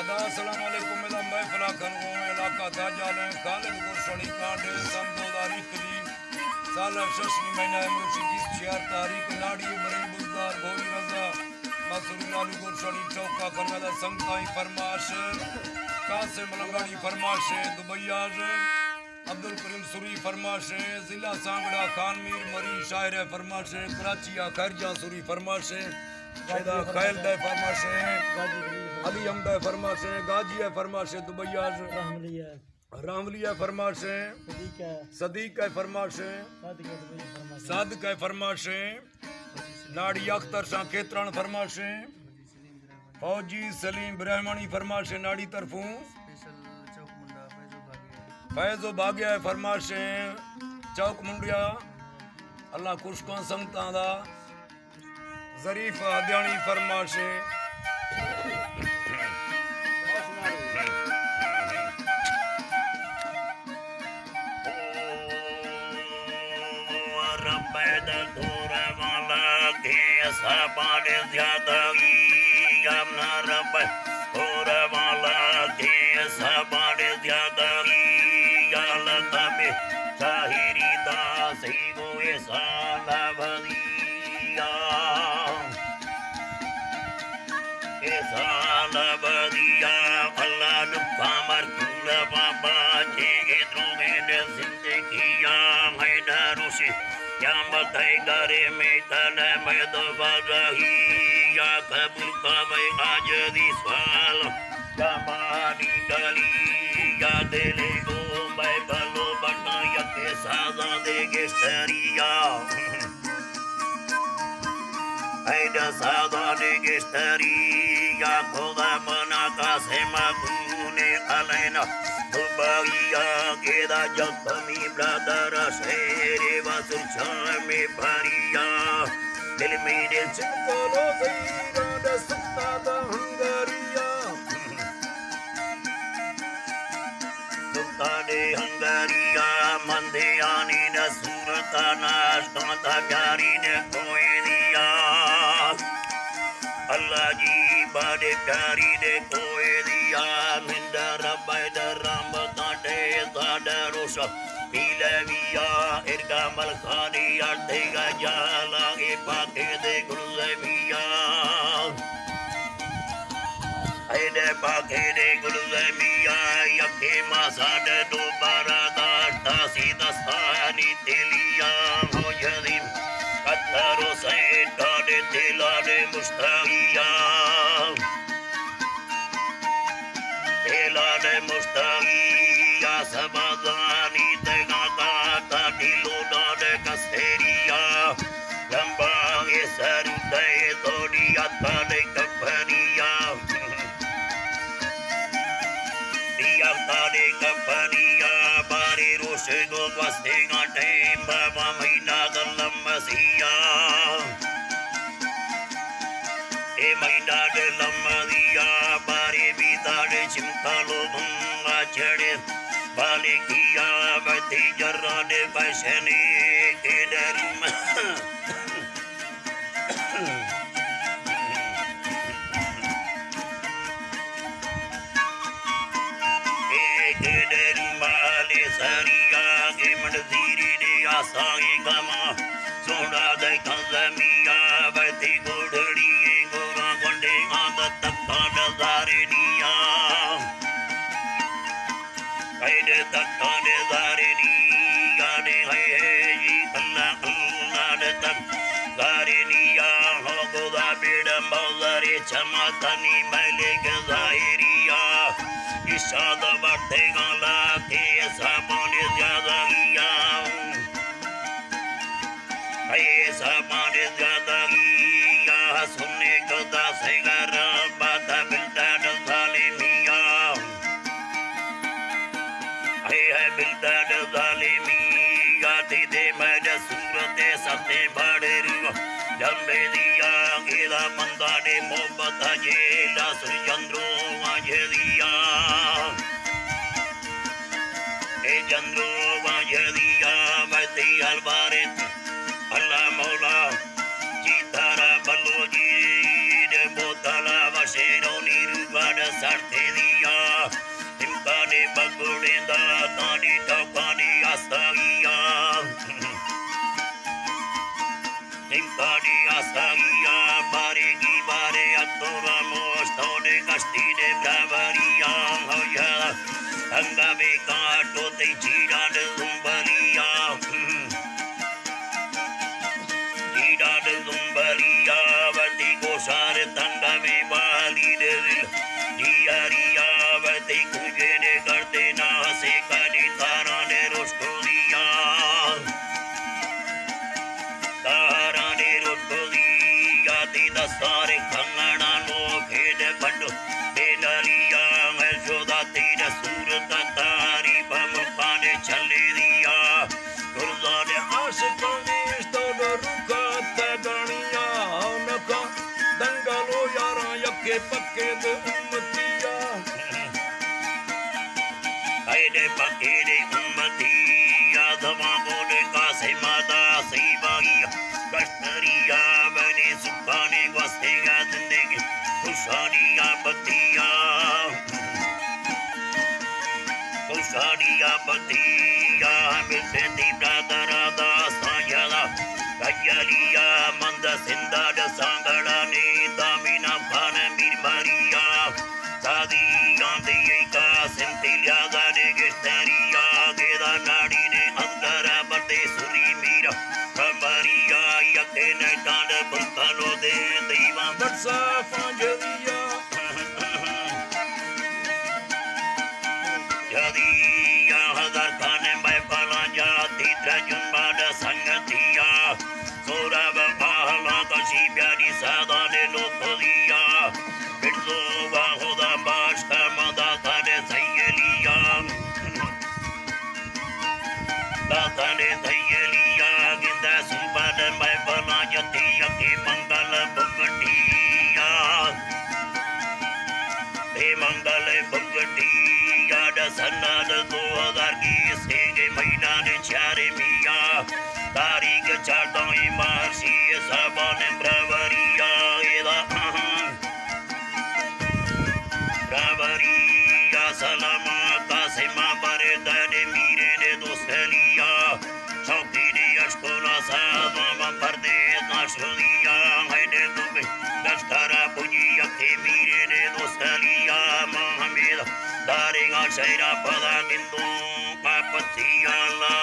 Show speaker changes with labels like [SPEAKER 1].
[SPEAKER 1] अदा अस्सलाम वालेकुम मेरा महफिल खनगो इलाका दाजाले खालिद गुरसनी कांडे सन 2021 साल शशनी महीना इमरुशी 26 तारीख नाड़ी मरी बुजदार भोरी रजा मसरूर आलू गुरसनी चौका खरगदा संगताई फरमाश कासिम लंगाड़ी फरमाश दुबैयाज अब्दुल करीम सुरी फरमाश जिला सांगड़ा खानमीर मरी शायर फरमाश कराची खैरजा सुरी फरमाश शायदा खैल दे फरमाश अली हमदा फरमाश गाजी फरमाश दुबैयाज रामलिया फरमाश सदीक फरमाश सादिक फरमाश नाड़ी अख्तर शाह केतरान फरमाश फौजी सलीम ब्रह्मणी फरमाश नाड़ी तरफों फैजो भाग्या फरमाश चौक मुंडिया अल्लाह कुशकों संगतां दा ज़रीफ हदियाणी फरमाश गरे में तन में तो बरही या कबूल का मैं आज दी सवाल जमानी गली या दिले को मैं भलो बना या के साजा देगे स्टरिया ऐडा साजा देगे स्टरिया खुदा मना का से मगुने अलैना दुबैया केदा जख्मी ब्रदर शेरे वसुल में भरिया दिल मेरे चलो गई सुता हंगरिया सुता दे हंगरिया मंदे आने न सूरत नाश्ता प्यारी ने कोई दिया अल्लाह जी बड़े प्यारी ने कोई दिया मिंदर बैदर राम काटे दाडरोश पीलविया इरगा मलखानी अर्धेगा जाला ए पाके दे गुलमिया ऐडे पाके दे गुलमिया यके मासाड दोबारा दाटा सीदस्तानी तेलिया मोजदी कत्तरो से काडे तेलाडे मुस्तागिया तेलाडे मुस्तागिया समादानी तेगा काटा दिलो डाडे कसेरिया लंबा ये सरू दे तोड़िया ताडे कपनिया दिया ताडे कपनिया बारे रोशे गो वस्ते गाटे बाबा महीना गलम मसिया ए महीना गलम मसिया बारे बीताडे चिंता लो भंगा चढ़े बाले किया बती जर्रा दे बशने के डर सरिया के मंडीरी ने आसाई गमा सोना दे कलमिया बती गोड़ड़ी गोरा गोंडे आदत तक नजारे निया ऐडे तक नजारे निया ने है जी अल्लाह अल्लाह दे तक गारे निया हो गोदा बेड़ मौजरे चमतनी मैले के जाहिरिया इशाद बढ़ते गाला के सामान ज्यादा लिया ऐ सामान ज्यादा लिया सुनने को दासे गरा बात बिल्टा डाले मिया ऐ बिल्टा डाले मिया दे मैं सूरत सते बड़े जम्बे दिया गेला मंदा ने मोहब्बत जेला सुचंद्रो वाजे दिया ए चंद्रो वाजे दिया मती अलबारे अल्लाह मौला जीतारा बल्लो जी दे बोतला वशेरो नीरुवाड
[SPEAKER 2] sarthe diya timkane bagudenda tani taukani astagiya timkani astagiya baregi bare atora mostode kastide bravariya hoya angave kato te chiran zumbaliya chiran zumbaliya vati gosar tangame wali devil diariya vati kujene karte na se kani tarane rostodiya tarane rostodiya ti dasare khangana no khede pandu benariya shoda tira surat tari pamukane chale diya gurdane ashkani stodo rukata ganiya naka dangalo yara yakke pakke de ummatiya aide pakke de ummatiya dama bole ka se mata se baiya kastariya bane sukhane gwastega zindagi खुशानिया बतिया खुशानिया बतिया मिलते दीपरा दरादा सायला कयलिया मंद सिंदाड सांगड़ा ने दामिना खान मिरमरिया सादी आंधी का सिंतिलिया गाने गिस्तरिया गेदा नाड़ी ने अंगरा बंदे सुरी मीरा कमरिया यके ने डांड बुलकानो दे दीवा बरसा फांजलिया जदिया हजार खाने में पला जाती त्रजुन बाद संगतिया सोरब आहला कशी प्यारी सादा ने लोकलिया बिरदो वाहुदा बाश का मदा करे सैयलिया दातने सैयलिया गिंदा सुबद में पला जाती यके मंगल बुगटिया हे मंगल बुगटिया दसनाद 2000 सेगे महीना ने 4 मिया तारीख 14 मार्च ये सबने ब्रवरिया एदा ब्रवरिया सलामा कासिमा परे दने मीरे ने दोस्तलिया चौकी ने अष्टोला सामा पर्दे नाशलिया है ने दुबे दस्तारा पुजी यके मीरे ने दोस्तलिया महमेद दारेगा शैरा पदा किंतु पापतिया ला